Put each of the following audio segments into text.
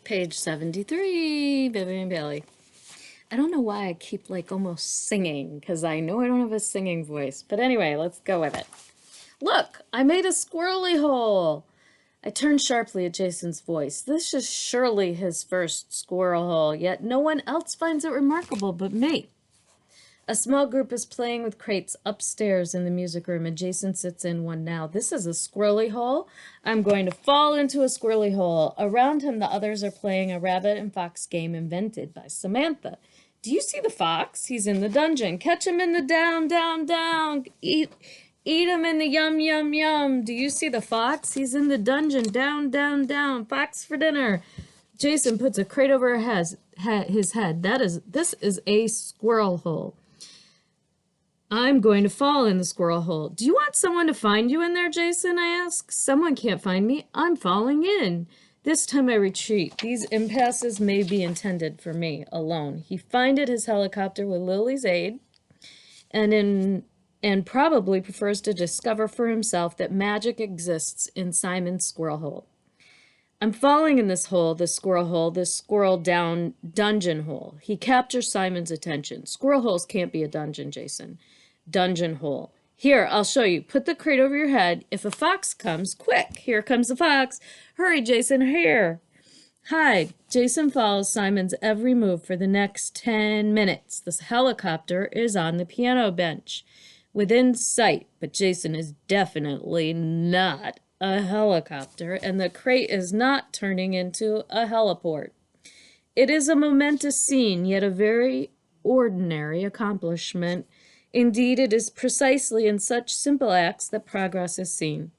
Page 73, Vivian Paley. I don't know why I keep like almost singing, because I know I don't have a singing voice. But anyway, let's go with it. Look, I made a squirrely hole. I turned sharply at Jason's voice. This is surely his first squirrel hole, yet no one else finds it remarkable but me. A small group is playing with crates upstairs in the music room, and Jason sits in one now. This is a squirrely hole. I'm going to fall into a squirrely hole. Around him, the others are playing a rabbit and fox game invented by Samantha. Do you see the fox? He's in the dungeon. Catch him in the down, down, down. Eat him in the yum, yum, yum. Do you see the fox? He's in the dungeon. Down, down, down. Fox for dinner. Jason puts a crate over his head. This is a squirrel hole. I'm going to fall in the squirrel hole. Do you want someone to find you in there, Jason? I ask. Someone can't find me. I'm falling in. This time I retreat. These impasses may be intended for me alone. He finded his helicopter with Lily's aid and probably prefers to discover for himself that magic exists in Simon's squirrel hole. I'm falling in this hole, this squirrel down dungeon hole. He captures Simon's attention. Squirrel holes can't be a dungeon, Jason. Dungeon hole. Here, I'll show you. Put the crate over your head. If a fox comes, quick, here comes the fox. Hurry, Jason, here. Hide. Jason follows Simon's every move for the next 10 minutes. This helicopter is on the piano bench, within sight, but Jason is definitely not a helicopter, and the crate is not turning into a heliport. It is a momentous scene, yet a very ordinary accomplishment. Indeed, it is precisely in such simple acts that progress is seen.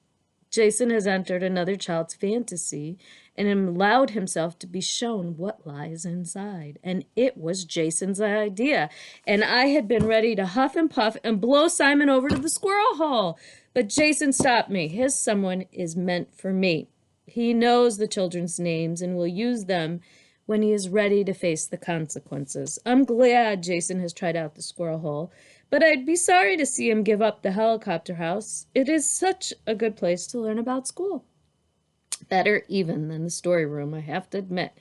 Jason has entered another child's fantasy and allowed himself to be shown what lies inside. And it was Jason's idea. And I had been ready to huff and puff and blow Simon over to the squirrel hole. But Jason stopped me. His someone is meant for me. He knows the children's names and will use them when he is ready to face the consequences. I'm glad Jason has tried out the squirrel hole, but I'd be sorry to see him give up the helicopter house. It is such a good place to learn about school. Better even than the story room, I have to admit.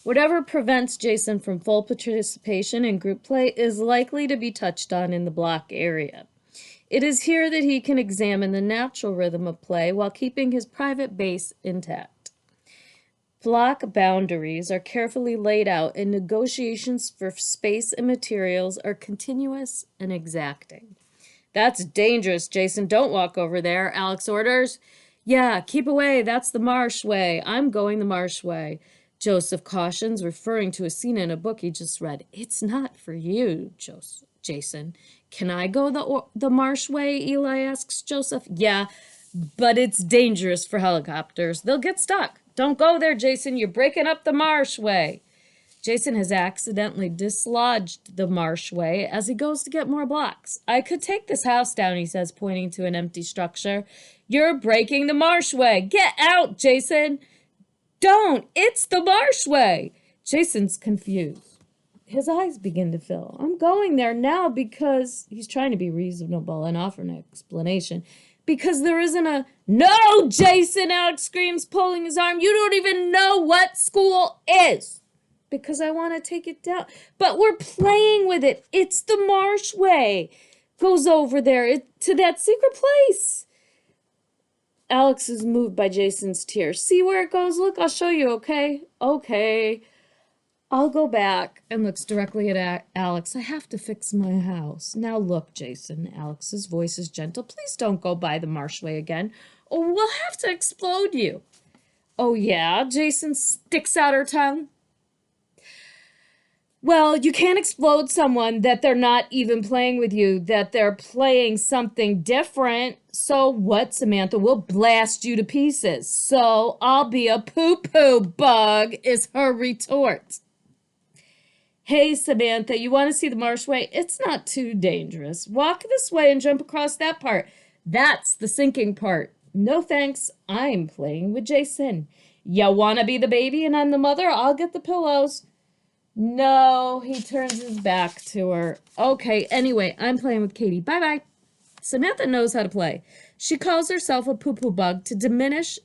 Whatever prevents Jason from full participation in group play is likely to be touched on in the block area. It is here that he can examine the natural rhythm of play while keeping his private base intact. Block boundaries are carefully laid out, and negotiations for space and materials are continuous and exacting. That's dangerous, Jason. Don't walk over there, Alex orders. Yeah, keep away. That's the marsh way. I'm going the marsh way, Joseph cautions, referring to a scene in a book he just read. It's not for you, Jason. Can I go the marsh way, Eli asks Joseph. Yeah, but it's dangerous for helicopters. They'll get stuck. Don't go there, Jason. You're breaking up the marsh way. Jason has accidentally dislodged the marsh way as he goes to get more blocks. I could take this house down, he says, pointing to an empty structure. You're breaking the marsh way. Get out, Jason. Don't. It's the marsh way. Jason's confused. His eyes begin to fill. I'm going there now because he's trying to be reasonable and offer an explanation. Because there isn't a... No, Jason, Alex screams, pulling his arm. You don't even know what school is. Because I want to take it down. But we're playing with it. It's the marsh way. Goes over there to that secret place. Alex is moved by Jason's tears. See where it goes? Look, I'll show you, okay? Okay. I'll go back, and looks directly at Alex. I have to fix my house. Now look, Jason. Alex's voice is gentle. Please don't go by the marsh way again, or we'll have to explode you. Oh, yeah? Jason sticks out her tongue. Well, you can't explode someone that they're not even playing with you, that they're playing something different. So what, Samantha? We'll blast you to pieces. So I'll be a poo-poo bug, is her retort. Hey, Samantha, you want to see the marsh way? It's not too dangerous. Walk this way and jump across that part. That's the sinking part. No thanks. I'm playing with Jason. You want to be the baby and I'm the mother? I'll get the pillows. No, he turns his back to her. Okay, anyway, I'm playing with Katie. Bye-bye. Samantha knows how to play. She calls herself a poo-poo bug to diminish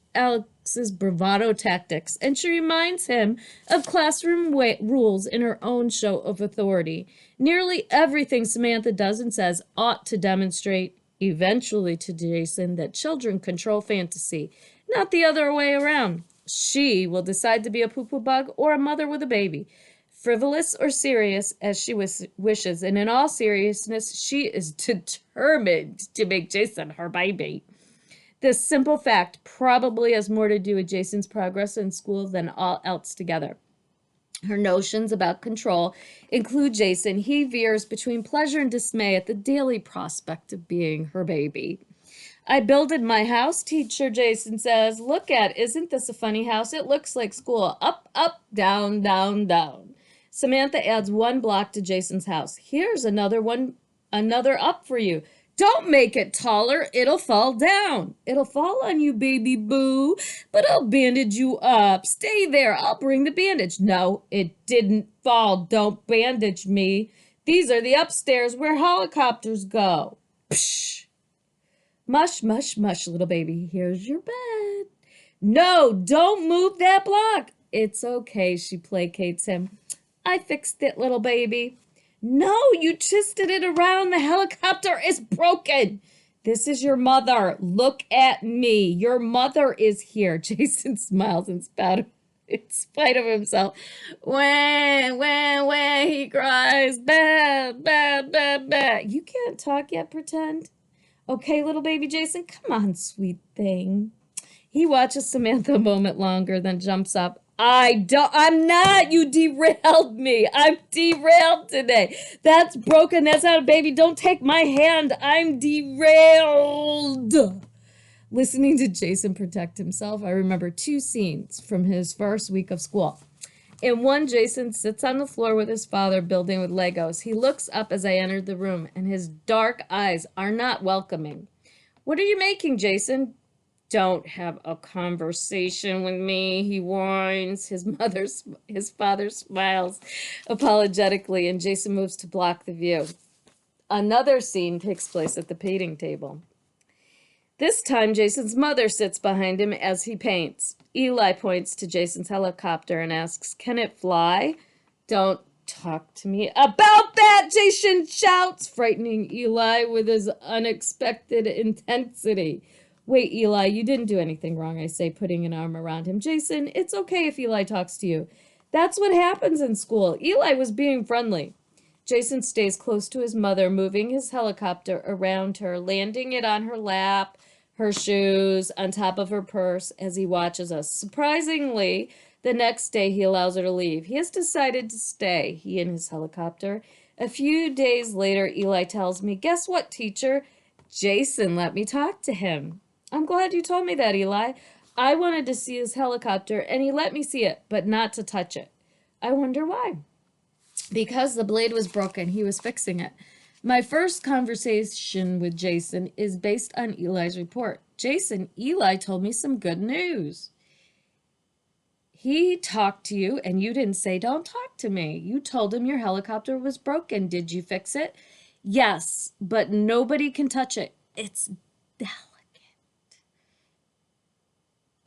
Max's bravado tactics, and she reminds him of classroom rules in her own show of authority. Nearly everything Samantha does and says ought to demonstrate, eventually to Jason, that children control fantasy, not the other way around. She will decide to be a poo-poo bug or a mother with a baby, frivolous or serious as she wishes, and in all seriousness, she is determined to make Jason her baby. This simple fact probably has more to do with Jason's progress in school than all else together. Her notions about control include Jason. He veers between pleasure and dismay at the daily prospect of being her baby. I builded my house, teacher, Jason says. Look at, isn't this a funny house? It looks like school. Up, up, down, down, down. Samantha adds one block to Jason's house. Here's another one, another up for you. Don't make it taller. It'll fall down. It'll fall on you, baby boo, but I'll bandage you up. Stay there. I'll bring the bandage. No, it didn't fall. Don't bandage me. These are the upstairs where helicopters go. Psh. Mush, mush, mush, little baby. Here's your bed. No, don't move that block. It's okay, she placates him. I fixed it, little baby. No, you twisted it around. The helicopter is broken. This is your mother. Look at me. Your mother is here. Jason smiles in spite of himself. Wah, he cries. Bah, bah, bah, bah. You can't talk yet, pretend. Okay, little baby Jason, come on, sweet thing. He watches Samantha a moment longer, then jumps up. I'm not. You derailed me. I'm derailed today. That's broken. That's not a baby. Don't take my hand. I'm derailed. Listening to Jason protect himself, I remember two scenes from his first week of school. In one, Jason sits on the floor with his father building with Legos. He looks up as I entered the room, and his dark eyes are not welcoming. What are you making, Jason? Don't have a conversation with me, he whines. His father smiles apologetically, and Jason moves to block the view. Another scene takes place at the painting table. This time, Jason's mother sits behind him as he paints. Eli points to Jason's helicopter and asks, "Can it fly?" "Don't talk to me about that," Jason shouts, frightening Eli with his unexpected intensity. "Wait, Eli, you didn't do anything wrong," I say, putting an arm around him. "Jason, it's okay if Eli talks to you. That's what happens in school. Eli was being friendly." Jason stays close to his mother, moving his helicopter around her, landing it on her lap, her shoes, on top of her purse as he watches us. Surprisingly, the next day he allows her to leave. He has decided to stay, he and his helicopter. A few days later, Eli tells me, "Guess what, teacher? Jason let me talk to him." "I'm glad you told me that, Eli. I wanted to see his helicopter, and he let me see it, but not to touch it." "I wonder why." "Because the blade was broken. He was fixing it." My first conversation with Jason is based on Eli's report. "Jason, Eli told me some good news." "He talked to you, and you didn't say, 'Don't talk to me.' You told him your helicopter was broken. Did you fix it?" "Yes, but nobody can touch it. It's delicate."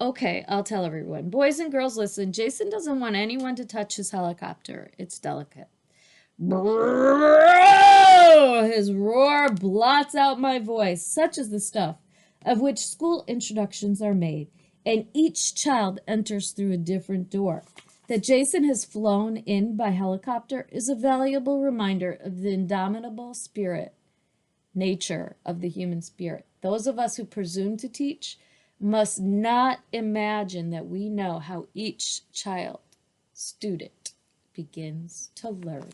"Okay, I'll tell everyone. Boys and girls, listen. Jason doesn't want anyone to touch his helicopter. It's delicate." His roar blots out my voice. Such is the stuff of which school introductions are made, and each child enters through a different door. That Jason has flown in by helicopter is a valuable reminder of the indomitable nature of the human spirit. Those of us who presume to teach must not imagine that we know how each student begins to learn.